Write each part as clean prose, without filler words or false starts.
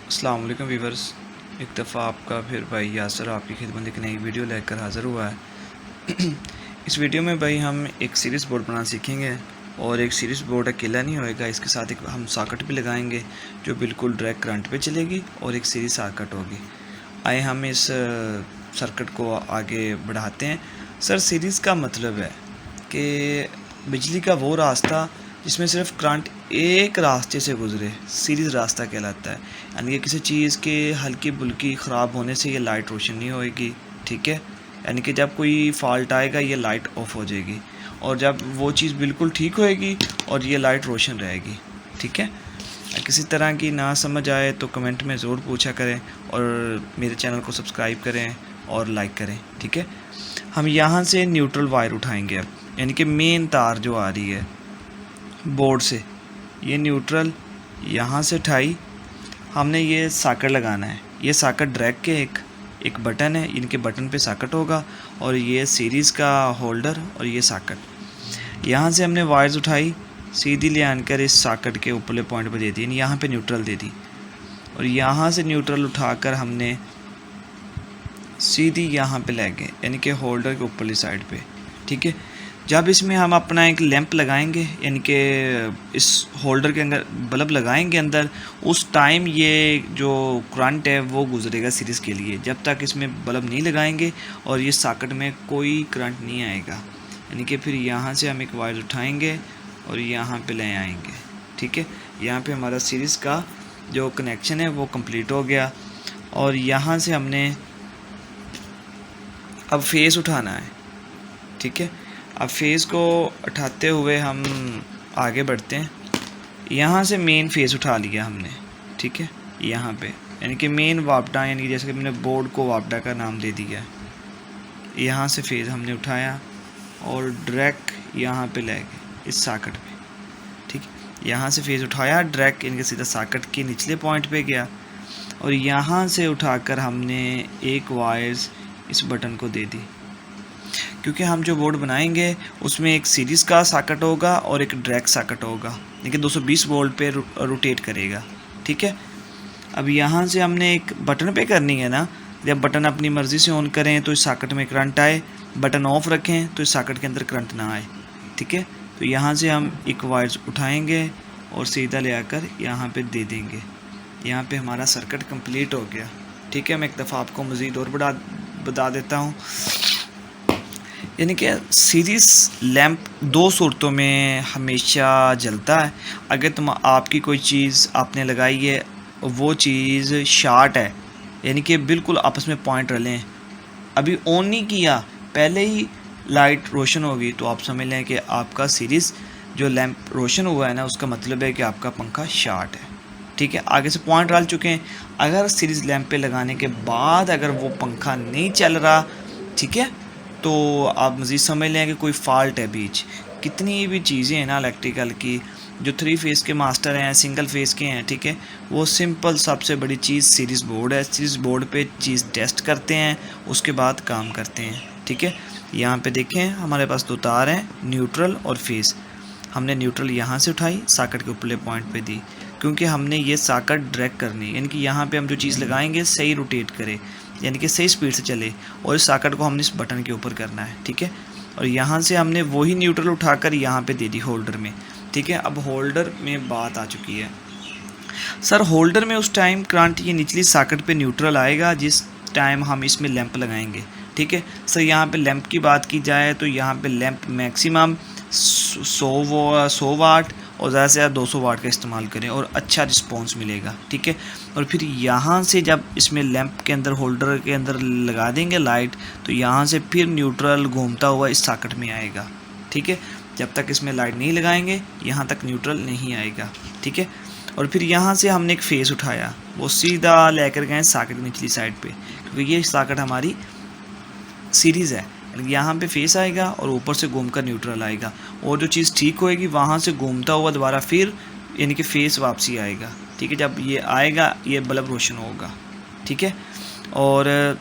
अस्सलाम वालेकुम वीवर्स। एक दफ़ा आपका फिर भाई यासर आपकी खिदमत एक नई वीडियो लेकर हाज़िर हुआ है। इस वीडियो में भाई हम एक सीरीज़ बोर्ड बनाना सीखेंगे और एक सीरीज़ बोर्ड अकेला नहीं होएगा, इसके साथ एक हम सॉकेट भी लगाएंगे जो बिल्कुल डायरेक्ट करंट पे चलेगी और एक सीरीज़ सॉकेट होगी। आए हम इस सर्किट को आगे बढ़ाते हैं। सर, सीरीज़ का मतलब है कि बिजली का वो रास्ता जिसमें सिर्फ करंट एक रास्ते से गुजरे सीरीज़ रास्ता कहलाता है। यानी कि किसी चीज़ के हल्की बुल्की ख़राब होने से ये लाइट रोशन नहीं होएगी, ठीक है। यानी कि जब कोई फॉल्ट आएगा ये लाइट ऑफ हो जाएगी और जब वो चीज़ बिल्कुल ठीक होएगी और ये लाइट रोशन रहेगी, ठीक है। किसी तरह की ना समझ आए तो कमेंट में ज़रूर पूछा करें और मेरे चैनल को सब्सक्राइब करें और लाइक करें, ठीक है। हम यहाँ से न्यूट्रल वायर उठाएंगे अब, यानी कि मेन तार जो आ रही है बोर्ड से, ये न्यूट्रल यहाँ से उठाई हमने। ये सॉकेट लगाना है, ये सॉकेट ड्रैग के एक बटन है, इनके बटन पे सॉकेट होगा और ये सीरीज़ का होल्डर और ये सॉकेट। यहाँ से हमने वायर्स उठाई, सीधी ले आकर इस सॉकेट के ऊपरले पॉइंट पर दे दी, यहाँ पे न्यूट्रल दे दी और यहाँ से न्यूट्रल उठाकर हमने सीधी यहाँ पे ले गए, यानी कि होल्डर के ऊपरली साइड पे, ठीक है। जब इसमें हम अपना एक लैंप लगाएंगे, यानी कि इस होल्डर के अंदर बल्ब लगाएंगे अंदर, उस टाइम ये जो करंट है वो गुजरेगा सीरीज़ के लिए। जब तक इसमें बल्ब नहीं लगाएंगे और ये सॉकेट में कोई करंट नहीं आएगा, यानी कि फिर यहाँ से हम एक वायर उठाएंगे और यहाँ पे ले आएंगे, ठीक है। यहाँ पे हमारा सीरीज़ का जो कनेक्शन है वो कंप्लीट हो गया और यहाँ से हमने अब फेस उठाना है, ठीक है। अब फेस को उठाते हुए हम आगे बढ़ते हैं। यहाँ से मेन फेस उठा लिया हमने, ठीक है, यहाँ पे, यानी कि मेन वापडा, यानी कि जैसे कि मैंने बोर्ड को वापडा का नाम दे दिया। यहाँ से फेस हमने उठाया और डायरेक्ट यहाँ पे ले गए इस सॉकेट पे, ठीक। यहाँ से फेस उठाया डायरेक्ट, यानी कि सीधा सॉकेट के निचले पॉइंट पे गया और यहाँ से उठाकर हमने एक वायर्स इस बटन को दे दी, क्योंकि हम जो बोर्ड बनाएंगे उसमें एक सीरीज़ का सॉकेट होगा और एक डायरेक्ट सॉकेट होगा, लेकिन 220 वोल्ट पे रोटेट करेगा, ठीक है। अब यहाँ से हमने एक बटन पे करनी है ना, जब बटन अपनी मर्ज़ी से ऑन करें तो इस सॉकेट में करंट आए, बटन ऑफ रखें तो इस सॉकेट के अंदर करंट ना आए, ठीक है। तो यहाँ से हम एक वायर्स उठाएँगे और सीधा ले आकर यहाँ पर दे देंगे। यहाँ पर हमारा सर्किट कम्प्लीट हो गया, ठीक है। मैं एक दफ़ा आपको मज़ीद और बता देता हूँ। यानी कि सीरीज़ लैंप दो सूरतों में हमेशा जलता है। अगर आपकी कोई चीज़ आपने लगाई है, वो चीज़ शार्ट है, यानी कि बिल्कुल आपस में पॉइंट रले हैं, अभी ऑन नहीं किया, पहले ही लाइट रोशन होगी, तो आप समझ लें कि आपका सीरीज़ जो लैंप रोशन हुआ है ना, उसका मतलब है कि आपका पंखा शार्ट है, ठीक है। आगे से पॉइंट डाल चुके हैं। अगर सीरीज़ लैंप पे लगाने के बाद अगर वो पंखा नहीं चल रहा, ठीक है, तो आप मज़ीद समझ लें कि कोई फ़ॉल्ट है बीच। कितनी भी चीज़ें हैं ना इलेक्ट्रिकल की, जो 3 फेज़ के मास्टर हैं, सिंगल फेज़ के हैं, ठीक है, वो सिंपल सबसे बड़ी चीज़ सीरीज़ बोर्ड है। सीरीज़ बोर्ड पे चीज़ टेस्ट करते हैं, उसके बाद काम करते हैं, ठीक है। यहाँ पे देखें हमारे पास 2 तार हैं, न्यूट्रल और फेज़। हमने न्यूट्रल यहाँ से उठाई, सॉकेट के ऊपरले पॉइंट पे दी, क्योंकि हमने ये सॉकेट ड्रैग करनी है, यानी कि यहाँ पे हम जो चीज़ लगाएंगे सही रोटेट करे, यानी कि सही स्पीड से चले, और इस सॉकेट को हमने इस बटन के ऊपर करना है, ठीक है। और यहाँ से हमने वही न्यूट्रल उठाकर यहाँ पे दे दी होल्डर में, ठीक है। अब होल्डर में बात आ चुकी है। सर, होल्डर में उस टाइम करंट ये निचली सॉकेट पे न्यूट्रल आएगा जिस टाइम हम इसमें लैंप लगाएंगे, ठीक है। सर, यहाँ पे लैंप की बात की जाए तो यहाँ पे लैंप मैक्सिमम 100 वाट और ज़्यादा से ज़्यादा 200 वाट का इस्तेमाल करें और अच्छा रिस्पॉन्स मिलेगा, ठीक है। और फिर यहाँ से जब इसमें लैंप के अंदर होल्डर के अंदर लगा देंगे लाइट, तो यहाँ से फिर न्यूट्रल घूमता हुआ इस सॉकेट में आएगा, ठीक है। जब तक इसमें लाइट नहीं लगाएंगे यहाँ तक न्यूट्रल नहीं आएगा, ठीक है। और फिर यहाँ से हमने एक फेस उठाया, वो सीधा लेकर गए सॉकेट निचली साइड पे, क्योंकि ये सॉकेट हमारी सीरीज़ है। यहाँ पे फेस आएगा और ऊपर से घूमकर न्यूट्रल आएगा, और जो चीज़ ठीक होएगी वहाँ से घूमता हुआ दोबारा फिर यानी कि फेस वापसी आएगा, ठीक है। जब ये आएगा ये बल्ब रोशन होगा, ठीक है। और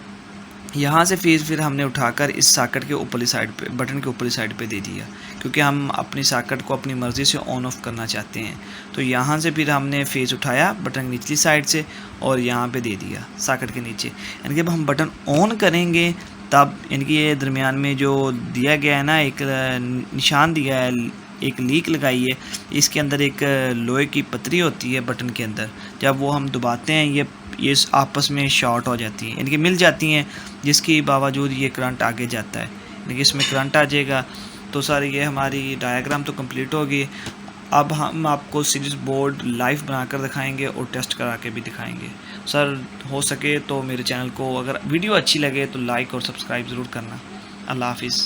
यहाँ से फेज़ फिर हमने उठाकर इस सॉकेट के ऊपरली साइड पे, बटन के ऊपरली साइड पे दे दिया, क्योंकि हम अपनी सॉकेट को अपनी मर्ज़ी से ऑन ऑफ करना चाहते हैं। तो यहाँ से फिर हमने फेज़ उठाया बटन की निचली साइड से और यहाँ पे दे दिया सॉकेट के नीचे। यानी कि जब हम बटन ऑन करेंगे तब यानी कि ये दरमियान में जो दिया गया है ना, एक निशान दिया है, एक लीक लगाई है, इसके अंदर एक लोहे की पतरी होती है बटन के अंदर, जब वो हम दबाते हैं ये आपस में शॉर्ट हो जाती हैं, यानी कि मिल जाती हैं, जिसके बावजूद ये करंट आगे जाता है, यानी कि इसमें करंट आ जाएगा। तो सर ये हमारी डायग्राम तो कंप्लीट होगी। अब हम आपको सीरीज बोर्ड लाइव बनाकर दिखाएंगे और टेस्ट करा के भी दिखाएंगे। सर हो सके तो मेरे चैनल को, अगर वीडियो अच्छी लगे तो लाइक और सब्सक्राइब ज़रूर करना। अल्लाह हाफिज़।